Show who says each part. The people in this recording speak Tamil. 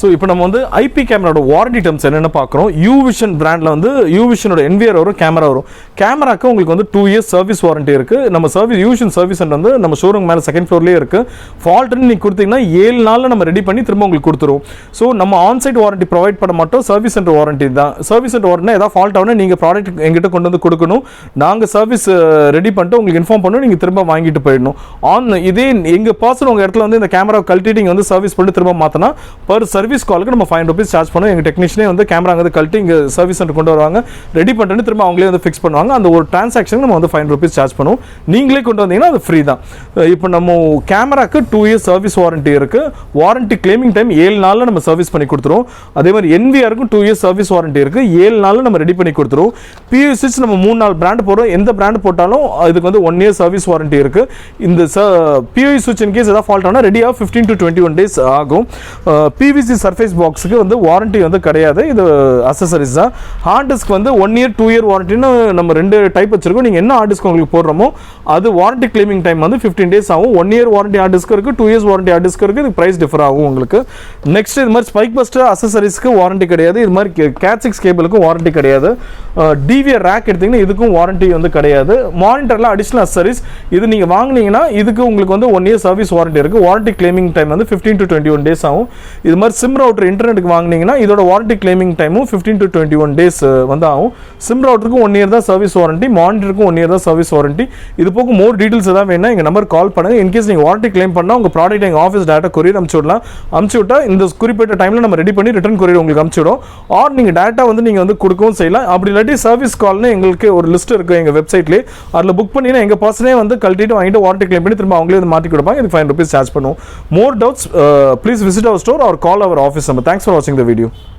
Speaker 1: ஸோ இப்போ நம்ம வந்து ஐபி கேமராவோட வாரண்டி டேர்ம்ஸ் என்னென்ன பார்க்குறோம். யூவிஷன் பிராண்டில் வந்து யூவிஷனோட என்விஆர் வரும், கேமரா வரும். கேமராக்கு உங்களுக்கு வந்து 2 years சர்வீஸ் வாரண்டி இருக்குது. நம்ம யூவிஷன் சர்வீஸ் சென்டர் வந்து நம்ம ஷோரூம் மேலே செகண்ட் ஃப்ளோர்லேயே இருக்குது. ஃபால்ட்டுன்னு நீங்கள் கொடுத்தீங்கன்னா 7 நாளில் நம்ம ரெடி பண்ணி திரும்ப உங்களுக்கு கொடுத்துருவோம். ஸோ நம்ம ஆன்சைட் வாரண்டி ப்ரொவைட் பண்ண மாட்டோம், சர்வீஸ் சென்டர் வாரண்டி தான். சர்வீஸ் சென்டர் வாரண்டி ஏதாவது ஃபால்ட் ஆகுனா நீங்கள் ப்ராடக்ட் எங்கிட்ட கொண்டு வந்து கொடுக்கணும். நாங்கள் சர்வீஸ் ரெடி பண்ணிட்டு உங்களுக்கு இன்ஃபார்ம் பண்ணணும், நீங்கள் திரும்ப வாங்கிட்டு போயிடணும். இதே எங்கள் பர்சன் உங்கள் இடத்துல வந்து இந்த கேமரா கழட்டி நீங்கள் வந்து சர்வீஸ் பண்ணிட்டு திரும்ப மாற்றினா பர் சர்வீஸ் காலுக்கு நம்ம ₹5 சார்ஜ் பண்ணுவோம். எங்கள் டெக்னீஷியனே வந்து கேமரா வந்து கழட்டி இங்கே சர்வீஸ் சென்டர் கொண்டு வருவாங்க, ரெடி பண்ணிட்டு திரும்ப அவங்களே வந்து ஃபிக்ஸ் பண்ணுவாங்க. அந்த ஒரு டிரான்சாக்ஷனுக்கு நம்ம வந்து ₹5 சார்ஜ் பண்ணுவோம். நீங்களே கொண்டு வந்தீங்கன்னா அது ஃப்ரீ தான். இப்போ நம்ம கேமராக்கு 2 years சர்வீஸ் வாரண்டி இருக்குது. வாரண்டி கிளைமிங் டைம் 7 நாளில் நம்ம சர்வீஸ் பண்ணி கொடுத்துருவோம். அதே மாதிரி என்விஆருக்கும் 2 years சர்வீஸ் வாரண்டி இருக்குது, 7 நாளில் நம்ம ரெடி பண்ணி கொடுத்துருவோம். பியூ6 நம்ம 3-4 பிராண்ட் போடுறோம். எந்த பிராண்ட் போட்டாலும் இதுக்கு வந்து 1 year சர்வீஸ் வாரண்டி இருக்குது. இந்த பியூ சுவிட்ச் இன் கேஸ் ஏதாவது ஃபால்ட் ஆனால் ரெடியாக 15 to 21 days ஆகும். பிவிசி சர்ஃபேஸ் பாக்ஸுக்கு வந்து வாரண்டி வந்து கிடையாது, இது அசசரிஸ் தான். ஹார்ட் டிஸ்க் வந்து 1 year 2 year வாரண்டின்னு நம்ம 2 டைப் வச்சிருக்கோம். நீங்கள் என்ன ஹார்ட் டிஸ்க் உங்களுக்கு போடுறோமோ அது வாரண்டி கிளைமிங் டைம் வந்து 15 days ஆகும். 1 year வாரண்டி ஹார்ட் டிஸ்க் இருக்குது, 2 years வாரண்டி ஹார்ட் டிஸ்க் இருக்குது. இது ப்ரைஸ் டிஃபர் ஆகும் உங்களுக்கு. நெக்ஸ்ட் இது மாதிரி ஸ்பைக் பஸ்டர் அசசரிஸ்க்கு வாரண்டி கிடையாது. இது மாதிரி CAT6 கேபிளுக்கும் வாரண்டி கிடையாது. டிவிஆர் ரேக் எடுத்தீங்கன்னா இதுக்கும் வாரண்டி வந்து கிடையாது. மானிட்டரில் அடிஷனல் அசசரிஸ் இது நீங்கள் வாங்கினீங்கன்னா இதுக்கு உங்களுக்கு வந்து 1 year சர்வீஸ் வாரண்டி இருக்குது. வாரண்டி கிளைமிங் டைம் வந்து 15 to 21 days ஆகும். இது மாதிரி சிம் ரவுட்டர் இன்டர்நெட்டுக்கு வாங்கினீங்கன்னா இதோட வாரண்டி கிளைமிங் டைமும் 15 to 21 days வந்து ஆகும். சிம் ரவுட்டருக்கு 1 year தான் சர்வீஸ் வாரண்டி, மானிட்டருக்கும் 1 year தான் சர்வீஸ் வாரண்டி. இது போக மோர் டீட்டெயில்ஸ் ஏதாவது வேணும்னா எங்கள் நம்பர் கால் பண்ணுங்க. இன்கேஸ் நீங்கள் வாரண்டி கிளைம் பண்ணால் உங்கள் ப்ராடக்ட் எங்கள் ஆஃபீஸ் டேரக்டாக கொரியர் அனுப்பிச்சு விடலாம். அனுப்பிச்சு விட்டால் இந்த குறிப்பிட்ட டைமில் நம்ம ரெடி பண்ணி ரிட்டர்ன் கொரியர் உங்களுக்கு அனுப்பிச்சு விடும். ஆர் நீங்கள் டேரக்டாக வந்து நீங்கள் வந்து கொடுக்கவும் செய்யலாம். அப்படி இல்லாட்டி சர்வீஸ் கால்னு எங்களுக்கு ஒரு லிஸ்ட் இருக்குது எங்கள் வெப்சைட்லேயே, அதில் புக் பண்ணிங்கன்னா எங்கள் பர்சனே வந்து கழட்டிட்டு வாங்கிட்டு வாரண்டி கிளைம் பண்ணி திரும்ப அவங்களே வந்து மாற்றி கொடுப்பாங்க. இதுக்கு ₹5 சார்ஜ் பண்ணுவோம். More doubts, please visit our store or call our office number. Thanks for watching the video.